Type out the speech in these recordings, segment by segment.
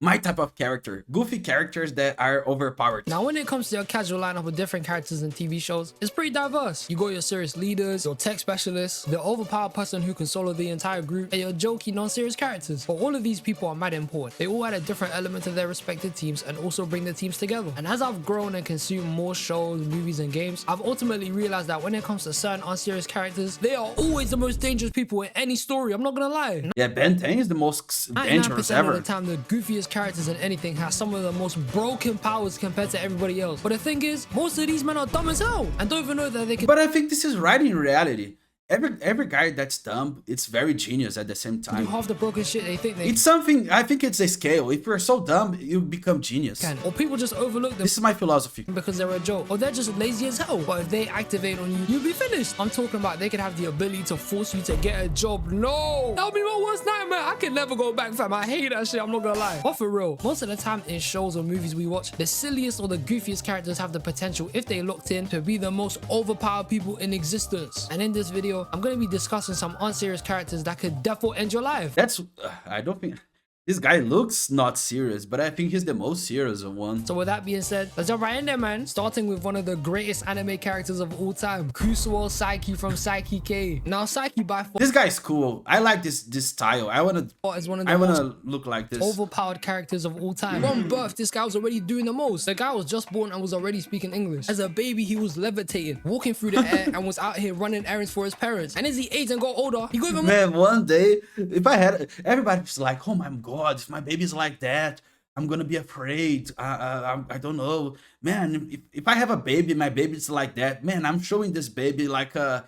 my type of character. Goofy characters that are overpowered. Now, when it comes to your casual lineup of different characters in TV shows, it's pretty diverse. You got your serious leaders, your tech specialists, the overpowered person who can solo the entire group, and your jokey, non-serious characters. But all of these people are mad important. They all add a different element to their respective teams and also bring the teams together. And as I've grown and consumed more shows, movies, and games, I've ultimately realized that when it comes to certain unserious characters, they are always the most dangerous people in any story. I'm not gonna lie. Yeah, Ben 10 is the most dangerous 99% ever. of the time, the goofiest characters in anything has some of the most broken powers compared to everybody else. But the thing is, most of these men are dumb as hell and don't even know that they can. But I think this is right in reality. Every guy that's dumb, it's very genius at the same do time. half the broken shit they think they It's something, I think it's a scale. If you're so dumb, you become genius. can. Or people just overlook them This is my philosophy. because they're a joke. Or they're just lazy as hell. But if they activate on you, you'll be finished. I'm talking about they could have the ability to force you to get a job. No! That'll be my worst nightmare. I can never go back, fam. I hate that shit. I'm not gonna lie. But for real, most of the time in shows or movies we watch, the silliest or the goofiest characters have the potential, if they looked in, to be the most overpowered people in existence. And in this video, I'm gonna be discussing some unserious characters that could defo end your life. That's, I don't think, this guy looks not serious, but I think he's the most serious one. So with that being said, let's jump right in there, man. Starting with one of the greatest anime characters of all time, Kusuo Saiki from Saiki K. Now Saiki by far This guy's cool. I like this style. I wanna is one of the most look like this. overpowered characters of all time. From birth, this guy was already doing the most. The guy was just born and was already speaking English. As a baby, he was levitating, walking through the air, and was out here running errands for his parents. And as he aged and got older, he got even more. Man, one day, if I had, everybody's like, oh my god, if my baby's like that, I'm gonna be afraid. I don't know, man. If I have a baby, my baby's like that, man. I'm showing this baby like to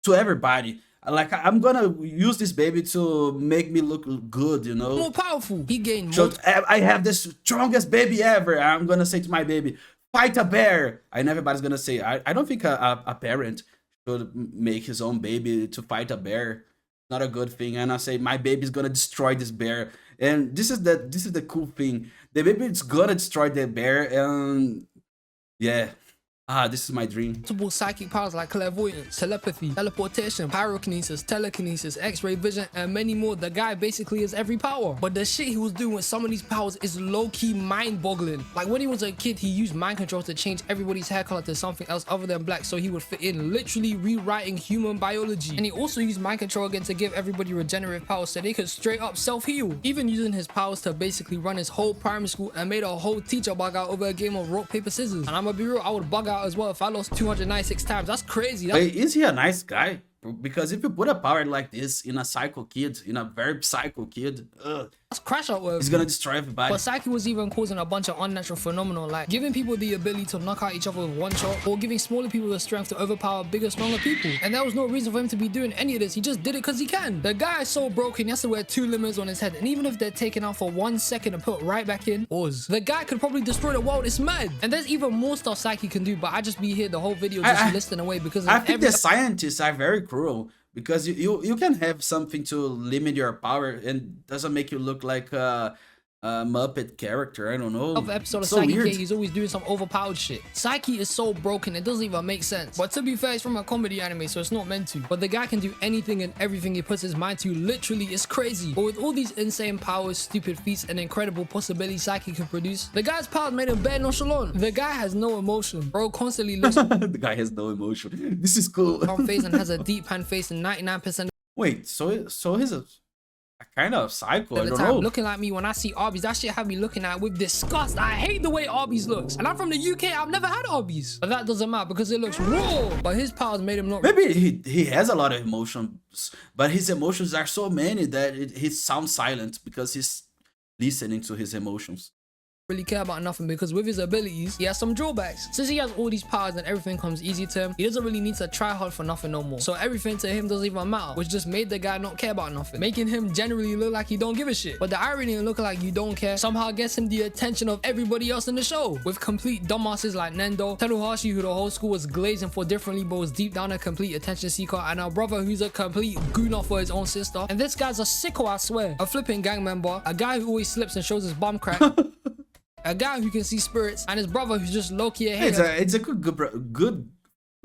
everybody. Like I'm gonna use this baby to make me look good, you know. More powerful. He gained So more. I have the strongest baby ever. I'm gonna say to my baby, fight a bear. And everybody's gonna say, I don't think a parent should make his own baby to fight a bear. Not a good thing. And I say my baby's gonna destroy this bear. And this is the cool thing. The baby is gonna destroy the bear. And yeah. This is my dream. Multiple psychic powers like clairvoyance, telepathy, teleportation, pyrokinesis, telekinesis, x-ray vision, and many more. The guy basically has every power. But the shit he was doing with some of these powers is low-key mind-boggling. Like when he was a kid, he used mind control to change everybody's hair color to something else other than black so he would fit in, literally rewriting human biology. And he also used mind control again to give everybody regenerative powers so they could straight up self-heal. Even using his powers to basically run his whole primary school and made a whole teacher bug out over a game of rock, paper, scissors. And I'm gonna be real, I would bug out as well if I lost 296 times. That's crazy. Wait, is he a nice guy? Because if you put a power like this in a psycho kid, in a very psycho kid, That's crash out work. he's gonna destroy everybody. But Saiki was even causing a bunch of unnatural phenomena like giving people the ability to knock out each other with one shot, or giving smaller people the strength to overpower bigger, stronger people. And there was no reason for him to be doing any of this. He just did it because he can. The guy is so broken, he has to wear 2 limits on his head. And even if they're taken out for 1 second and put right back in, the guy could probably destroy the world. It's mad. And there's even more stuff Saiki can do, but I just be here the whole video just listening away because I think the scientists are very cruel. Because you can have something to limit your power and doesn't make you look like a Muppet character. I don't know. Of episode of So Saiki weird. K, he's always doing some overpowered shit. Saiki is so broken, it doesn't even make sense. But to be fair, it's from a comedy anime, so it's not meant to. But the guy can do anything and everything he puts his mind to. Literally, it's crazy. But with all these insane powers, stupid feats, and incredible possibilities Saiki can produce, the guy's powers made him bare nonchalant. The guy has no emotion. Bro constantly looks The guy has no emotion. This is cool. on face and has a deep hand face in 99% Wait, so he's a kind of psycho. I of the don't time. know. Looking like me when I see Arby's, that shit have me looking at it with disgust. I hate the way Arby's looks. And I'm from the UK, I've never had Arby's. But that doesn't matter because it looks raw. But his powers made him not Maybe he has a lot of emotions, but his emotions are so many that he sounds silent because he's listening to his emotions. really care about nothing, because with his abilities he has some drawbacks. Since he has all these powers and everything comes easy to him, he doesn't really need to try hard for nothing no more. So everything to him doesn't even matter, which just made the guy not care about nothing, making him generally look like he don't give a shit. But the irony of looking like you don't care somehow gets him the attention of everybody else in the show, with complete dumbasses like Nendo, Teruhashi, who the whole school was glazing for differently but was deep down a complete attention seeker, and our brother who's a complete gooner for his own sister. And this guy's a sicko, I swear. A flipping gang member, a guy who always slips and shows his bum crack, a guy who can see spirits, and his brother who's just low-key a hater. It's a good group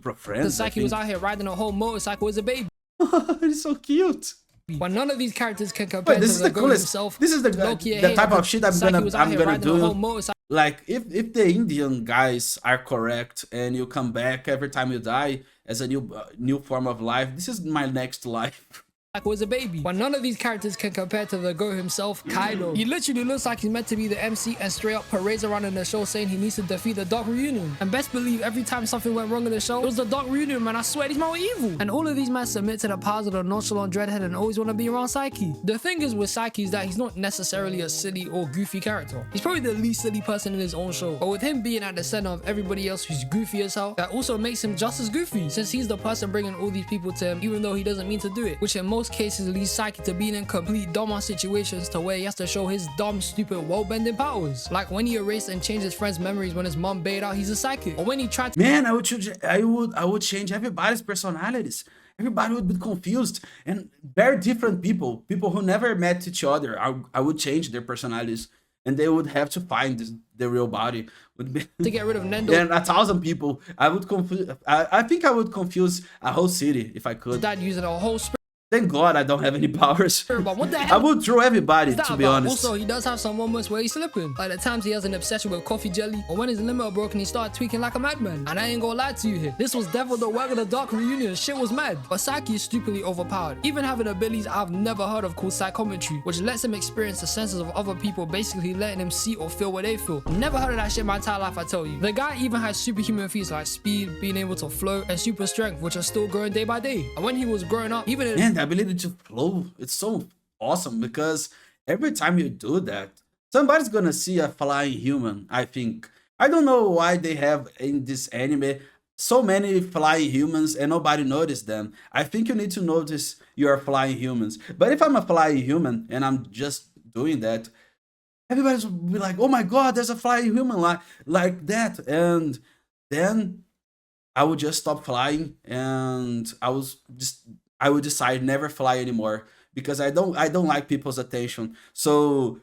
of friends. It's like he was out here riding a whole motorcycle as a baby. It's so cute. But none of these characters can compare This to is the the goat coolest. himself. This is the type of shit I'm gonna do. Like if the Indian guys are correct and you come back every time you die as a new form of life, this is my next life. Was a baby. But none of these characters can compare to the GOAT himself, Kaido. He literally looks like he's meant to be the MC and straight up parades around in the show saying he needs to defeat the Dark Reunion. And best believe every time something went wrong in the show, it was the Dark Reunion, man. I swear these men were evil. And all of these men submit to the powers of the nonchalant dreadhead and always want to be around Psyche. The thing is with Psyche is that he's not necessarily a silly or goofy character. He's probably the least silly person in his own show. But with him being at the center of everybody else who's goofy as hell, that also makes him just as goofy, since he's the person bringing all these people to him even though he doesn't mean to do it, which in most cases leads Psyche to being in complete dumbass situations to where he has to show his dumb, stupid, world-bending powers. Like when he erased and changed his friend's memories when his mom bailed out, he's a psychic. Or when he tried to— Man, I would change everybody's personalities. Everybody would be confused, and very different people who never met each other. I would change their personalities, and they would have to find the real body. Would be to get rid of Nendo. And 1,000 people. I would confuse. I think I would confuse a whole city if I could. Dad using a whole spirit. Thank God I don't have any powers. But what the hell? I would throw everybody, to be honest. Also, he does have some moments where he's slipping. Like the times he has an obsession with coffee jelly, or when his limiter broke and he started tweaking like a madman. And I ain't gonna lie to you here, this was definitely the work of the Dark Reunion. Shit was mad. But Psyche is stupidly overpowered, even having abilities I've never heard of called psychometry, which lets him experience the senses of other people, basically letting him see or feel what they feel. Never heard of that shit my entire life, I tell you. The guy even has superhuman feats like speed, being able to float, and super strength, which are still growing day by day. And when he was growing up, even Man, the ability to float, it's so awesome, because every time you do that, somebody's gonna see a flying human. I think, I don't know why they have in this anime so many flying humans and nobody noticed them. I think you need to notice your flying humans. But if I'm a flying human and I'm just doing that, everybody's will be like, oh my god, there's a flying human like that. And then I would just stop flying, and I would decide never fly anymore, because I don't like people's attention. So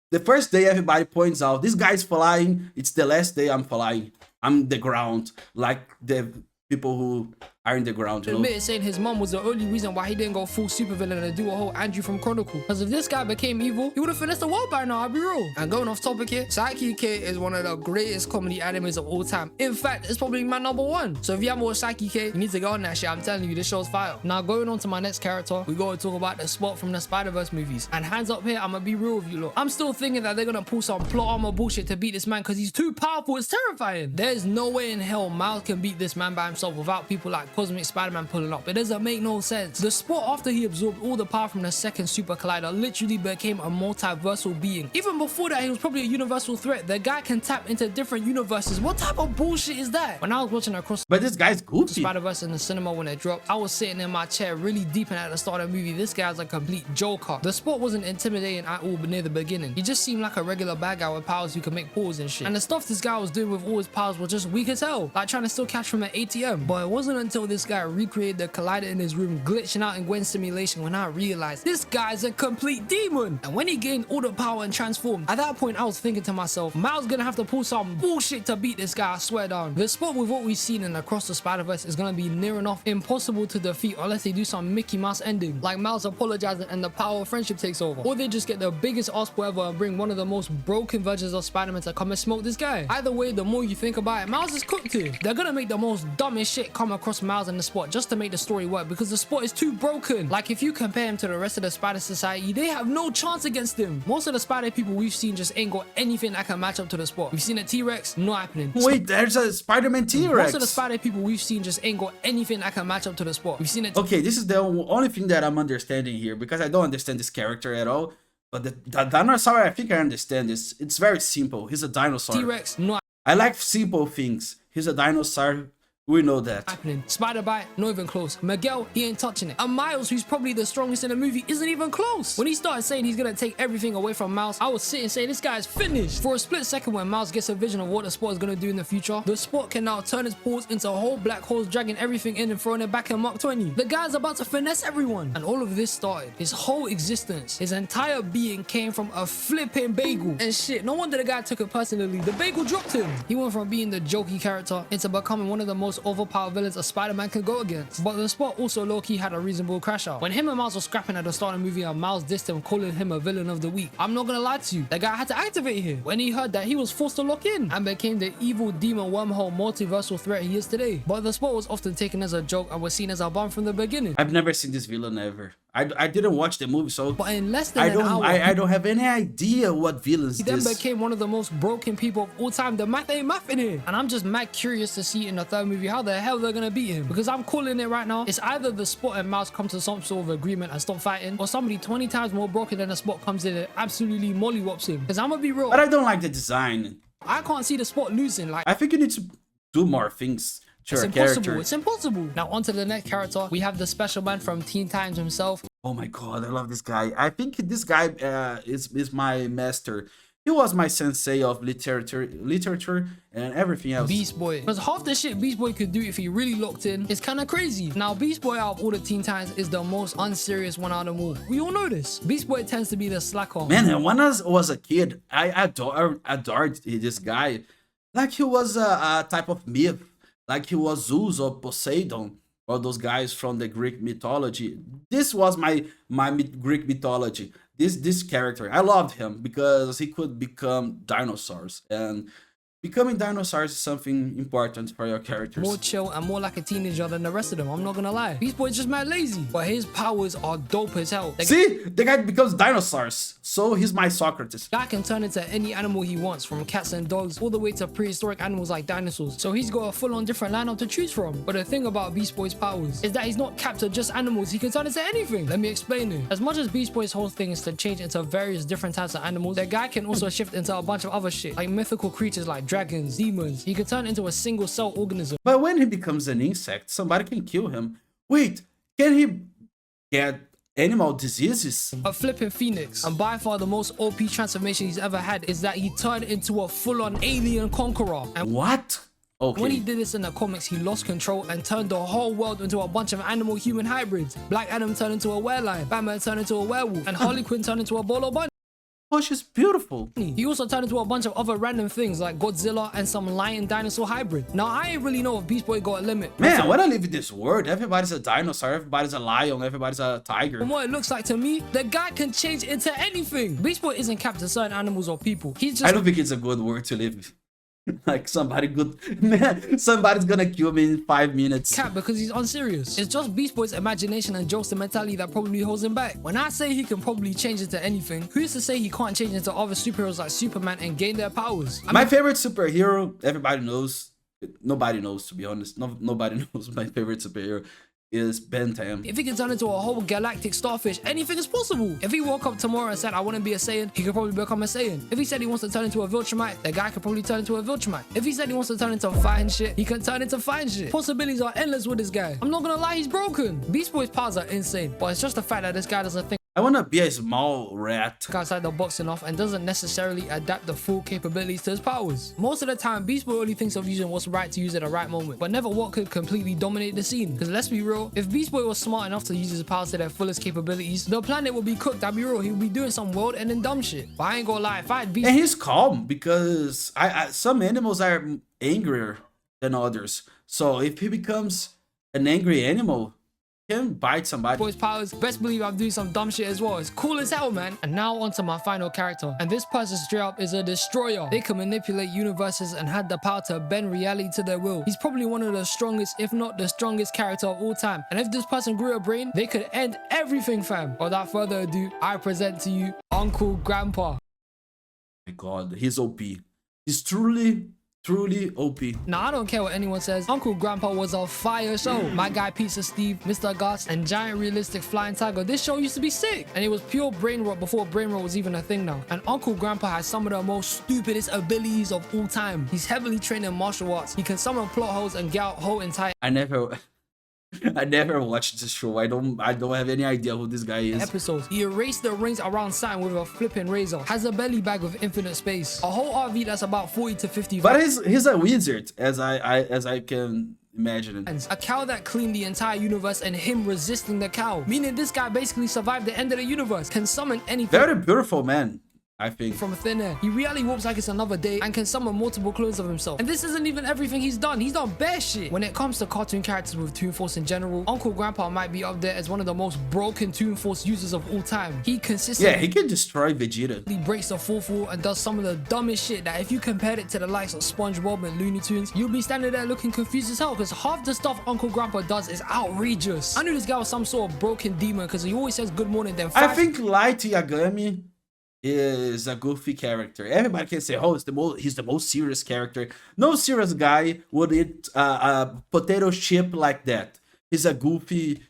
the first day everybody points out this guy's flying, it's the last day I'm flying. I'm the ground, like the people who are in the ground, you know? Admitted saying his mom was the only reason why he didn't go full supervillain and do a whole Andrew from Chronicle. Because if this guy became evil, he would have finished the world by now, I'll be real. And going off topic here, Psyche K is one of the greatest comedy animes of all time. In fact, it's probably my #1. So if you haven't watched Psyche K, you need to go on that shit. I'm telling you, this show's fire. Now going on to my next character, we gotta talk about the Spot from the Spider-Verse movies. And hands up here, I'm gonna be real with you, look. I'm still thinking that they're gonna pull some plot armor bullshit to beat this man because he's too powerful. It's terrifying. There's no way in hell Miles can beat this man by himself without people like Cosmic Spider-Man pulling up. It doesn't make no sense. The Spot, after he absorbed all the power from the second Super Collider, literally became a multiversal being. Even before that, he was probably a universal threat. The guy can tap into different universes. What type of bullshit is that? When I was watching Across But this guy's goofy. Spider-Verse in the cinema when it dropped, I was sitting in my chair really deep, and at the start of the movie, this guy's a complete joker. The Spot wasn't intimidating at all near the beginning. He just seemed like a regular bad guy with powers who could make pulls and shit. And the stuff this guy was doing with all his powers was just weak as hell, like trying to steal cash from an ATM. But it wasn't until this guy recreated the collider in his room, glitching out in Gwen's simulation, when I realized this guy's a complete demon. And when he gained all the power and transformed, at that point I was thinking to myself, Miles gonna have to pull some bullshit to beat this guy, I swear down. The Spot, with what we've seen in Across the Spider-Verse, is gonna be near enough impossible to defeat unless they do some Mickey Mouse ending, like Miles apologizing and the power of friendship takes over, or they just get the biggest ass ever and bring one of the most broken versions of Spider-Man to come and smoke this guy. Either way, the more you think about it, Miles is cooked here. They're gonna make the most dumbest shit come across Miles and the Spot just to make the story work, because the Spot is too broken. Like if you compare him to the rest of the Spider Society, they have no chance against him. Most of the Spider people we've seen just ain't got anything that can match up to the Spot. We've seen a T-Rex, not happening. Wait, there's a Spider-Man T-Rex. Most of the Spider people we've seen just ain't got anything that can match up to the Spot. We've seen it. Okay, this is the only thing that I'm understanding here, because I don't understand this character at all. But the dinosaur, I think I understand this. It's very simple. He's a dinosaur. T-Rex, no. I like simple things. He's a dinosaur. We know that. Happening. Spider Bite, not even close. Miguel, he ain't touching it. And Miles, who's probably the strongest in the movie, isn't even close. When he started saying he's gonna take everything away from Miles, I was sitting saying this guy is finished. For a split second, when Miles gets a vision of what the Spot is gonna do in the future, the Spot can now turn his paws into whole black holes, dragging everything in and throwing it back in Mark 20. The guy's about to finesse everyone. And all of this started. His whole existence, his entire being came from a flipping bagel. And shit, no wonder the guy took it personally. The bagel dropped him. He went from being the jokey character into becoming one of the most most overpowered villains a Spider-Man can go against. But the Spot also low-key had a reasonable crash out. When him and Miles were scrapping at the start of the movie and Miles dissed him, calling him a villain of the week, I'm not gonna lie to you, the guy had to activate him when he heard that he was forced to lock in and became the evil demon wormhole multiversal threat he is today. But the Spot was often taken as a joke and was seen as a bum from the beginning. I've never seen this villain ever. I didn't watch the movie, so But in less than an hour, I don't have any idea what villains he then became one of the most broken people of all time. The math ain't math in here. And I'm just mad curious to see in the third movie how the hell they're gonna beat him. Because I'm calling it right now. It's either the Spot and Mouse come to some sort of agreement and stop fighting, or somebody 20 times more broken than the Spot comes in and absolutely mollywops him. Because I'm gonna be real, But I don't like the design. I can't see the Spot losing. Like, I think you need to do more things to it's a impossible. character. It's impossible. Now on to the next character. We have the Special Man from Teen Titans himself. Oh my god, I love this guy. I think this guy is my master. He was my sensei of literature and everything else. Beast Boy. Because half the shit Beast Boy could do if he really locked in is kind of crazy. Now Beast Boy out of all the Teen Titans is the most unserious one out of them all. We all know this. Beast Boy tends to be the slacker. Man, when I was a kid, I adored this guy. Like he was a type of myth. Like he was Zeus or Poseidon, or those guys from the Greek mythology. This was my Greek mythology. This character, I loved him because he could become dinosaurs, and becoming dinosaurs is something important for your characters. More chill and more like a teenager than the rest of them, I'm not gonna lie. Beast Boy's just mad lazy, but his powers are dope as hell. See, the guy becomes dinosaurs, so he's my Socrates. Guy can turn into any animal he wants, from cats and dogs all the way to prehistoric animals like dinosaurs. So he's got a full-on different lineup to choose from. But the thing about Beast Boy's powers is that he's not capped to just animals. He can turn into anything. Let me explain it. As much as Beast Boy's whole thing is to change into various different types of animals, the guy can also shift into a bunch of other shit, like mythical creatures like dragons, demons. He can turn into a single cell organism. But when he becomes an insect, somebody can kill him. Wait, can he get animal diseases? A flipping phoenix. And by far the most OP transformation he's ever had is that he turned into a full-on alien conqueror. And What? Okay. when he did this in the comics, he lost control and turned the whole world into a bunch of animal-human hybrids. Black Adam turned into a werelion, Batman turned into a werewolf, and Harley Quinn turned into a bolo bunny. Oh, she's beautiful. He also turned into a bunch of other random things like Godzilla and some lion dinosaur hybrid. Now, I ain't really know if Beast Boy got a limit. Man, when I live in this world, everybody's a dinosaur, everybody's a lion, everybody's a tiger. From what it looks like to me, the guy can change into anything. Beast Boy isn't capped to certain animals or people. He's just... I don't think it's a good word to live. Like somebody good, man, somebody's gonna kill me in 5 minutes. Cap because he's unserious. It's just Beast Boy's imagination and jokes and mentality that probably holds him back. When I say he can probably change into anything, who's to say he can't change into other superheroes like Superman and gain their powers? My favorite superhero, everybody knows. Nobody knows, to be honest. Nobody knows my favorite superhero is Ben 10. If he can turn into a whole galactic starfish, anything is possible. If he woke up tomorrow and said, I want to be a Saiyan, he could probably become a Saiyan. If he said he wants to turn into a Viltrumite, the guy could probably turn into a Viltrumite. If he said he wants to turn into fighting shit, he can turn into fighting shit. Possibilities are endless with this guy. I'm not gonna lie, he's broken. Beast Boy's powers are insane, but it's just the fact that this guy doesn't think I wanna be a small rat. outside the box enough and doesn't necessarily adapt the full capabilities to his powers. Most of the time, Beast Boy only thinks of using what's right to use at the right moment, but never what could completely dominate the scene. Because let's be real, if Beast Boy was smart enough to use his powers to their fullest capabilities, the planet would be cooked. I'll be real, he would be doing some world-ending dumb shit. But I ain't gonna lie, if I had Beast... And he's calm because some animals are angrier than others. So if he becomes an angry animal, can bite somebody. Boy's powers, best believe I'm doing some dumb shit as well. It's cool as hell, man. And now onto my final character. And this person straight up is a destroyer. They can manipulate universes and had the power to bend reality to their will. He's probably one of the strongest, if not the strongest character of all time. And if this person grew a brain, they could end everything, fam. Without further ado, I present to you Uncle Grandpa. My god, he's OP. He's truly OP. Now, I don't care what anyone says. Uncle Grandpa was a fire show. My Guy Pizza Steve, Mr. Gus, and Giant Realistic Flying Tiger. This show used to be sick. And it was pure brain rot before brain rot was even a thing now. And Uncle Grandpa has some of the most stupidest abilities of all time. He's heavily trained in martial arts. He can summon plot holes and get out whole entire I never watched this show. I don't have any idea who this guy is. episodes. He erased the rings around Saturn with a flipping razor. Has a belly bag with infinite space. A whole RV that's about 40 to 50. But he's a wizard, as I can imagine it. A cow that cleaned the entire universe and him resisting the cow. Meaning this guy basically survived the end of the universe. Can summon anything. Very beautiful man. I think. From thin air. He really whoops like it's another day and can summon multiple clones of himself. And this isn't even everything he's done. He's done bare shit. When it comes to cartoon characters with Toon Force in general, Uncle Grandpa might be up there as one of the most broken Toon Force users of all time. He consistently he can destroy Vegeta. He breaks the fourth wall and does some of the dumbest shit that if you compared it to the likes of SpongeBob and Looney Tunes, you'll be standing there looking confused as hell because half the stuff Uncle Grandpa does is outrageous. I knew this guy was some sort of broken demon because he always says good morning then I think Light Yagami is a goofy character. Everybody can say, oh, he's the most serious character. No serious guy would eat a potato chip like that. He's a goofy,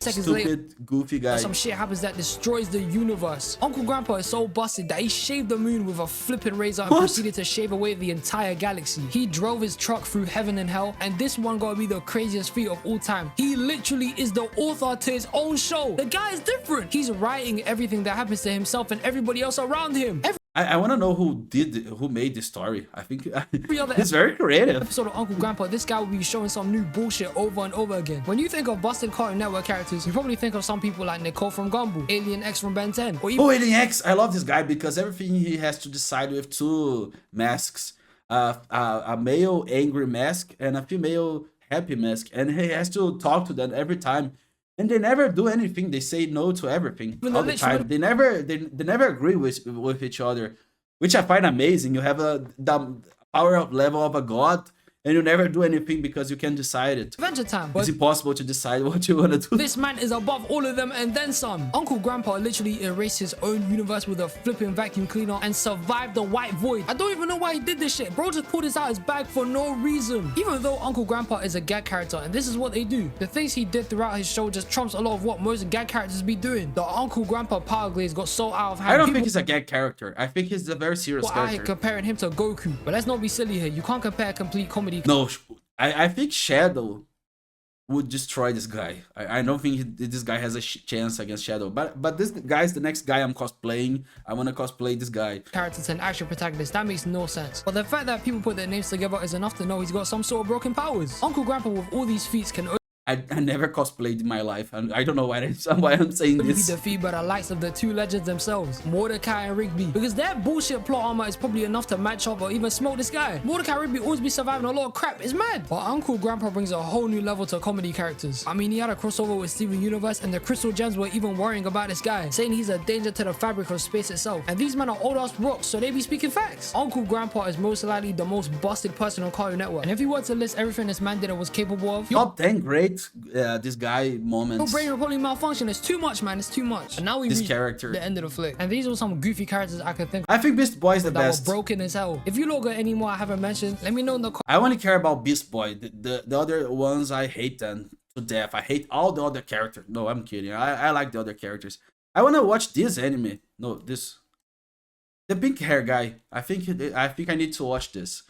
goofy guy. Some shit happens that destroys the universe. Uncle Grandpa is so busted that he shaved the moon with a flipping razor and proceeded to shave away the entire galaxy. He drove his truck through heaven and hell, and this one gotta be the craziest feat of all time. He literally is the author to his own show. The guy is different. He's writing everything that happens to himself and everybody else around him. I want to know who made this story. I think he's very creative. Episode of Uncle Grandpa, this guy will be showing some new bullshit over and over again. When you think of busted Cartoon Network characters, you probably think of some people like Nicole from Gumball, Alien X from Ben 10, or even Alien X. I love this guy because everything he has to decide with two masks, a male angry mask and a female happy mask, and he has to talk to them every time. And they never do anything. They say no to everything all the time. They never agree with each other, which I find amazing. You have the power of level of a god, and you never do anything because you can't decide it. Adventure Time. It's impossible to decide what you want to do. This man is above all of them and then some. Uncle Grandpa literally erased his own universe with a flipping vacuum cleaner and survived the white void. I don't even know why he did this shit. Bro just pulled this out his bag for no reason. Even though Uncle Grandpa is a gag character and this is what they do, the things he did throughout his show just trumps a lot of what most gag characters be doing. The Uncle Grandpa power glaze got so out of hand. I don't think he's a gag character. I think he's a very serious character. Comparing him to Goku. But let's not be silly here. You can't compare complete comedy. No, I think Shadow would destroy this guy. I don't think this guy has a chance against Shadow. But this guy's the next guy I'm cosplaying. I want to cosplay this guy. Character to an actual protagonist, that makes no sense. But the fact that people put their names together is enough to know he's got some sort of broken powers. Uncle Grandpa with all these feats can I never cosplayed in my life, and I don't know why I'm saying this. Be defeated by the likes of the two legends themselves, Mordecai and Rigby, because their bullshit plot armor is probably enough to match up or even smoke this guy. Mordecai and Rigby always be surviving a lot of crap. It's mad. But Uncle Grandpa brings a whole new level to comedy characters. I mean, he had a crossover with Steven Universe, and the Crystal Gems were even worrying about this guy, saying he's a danger to the fabric of space itself. And these men are old ass rocks, so they be speaking facts. Uncle Grandpa is most likely the most busted person on Cartoon Network. And if you were to list everything this man did and was capable of, top 10 great this guy moments. Your brain will probably malfunction. It's too much, man. It's too much. And now we reach character the end of the flick. And these are some goofy characters I could think of. I think Beast Boy is the best. Were broken as hell. If you look at any more I haven't mentioned, let me know in the comments. I only care about Beast Boy. The other ones I hate them to death. I hate all the other characters. No, I'm kidding. I like the other characters. I want to watch this anime. No, the pink hair guy. I think I need to watch this.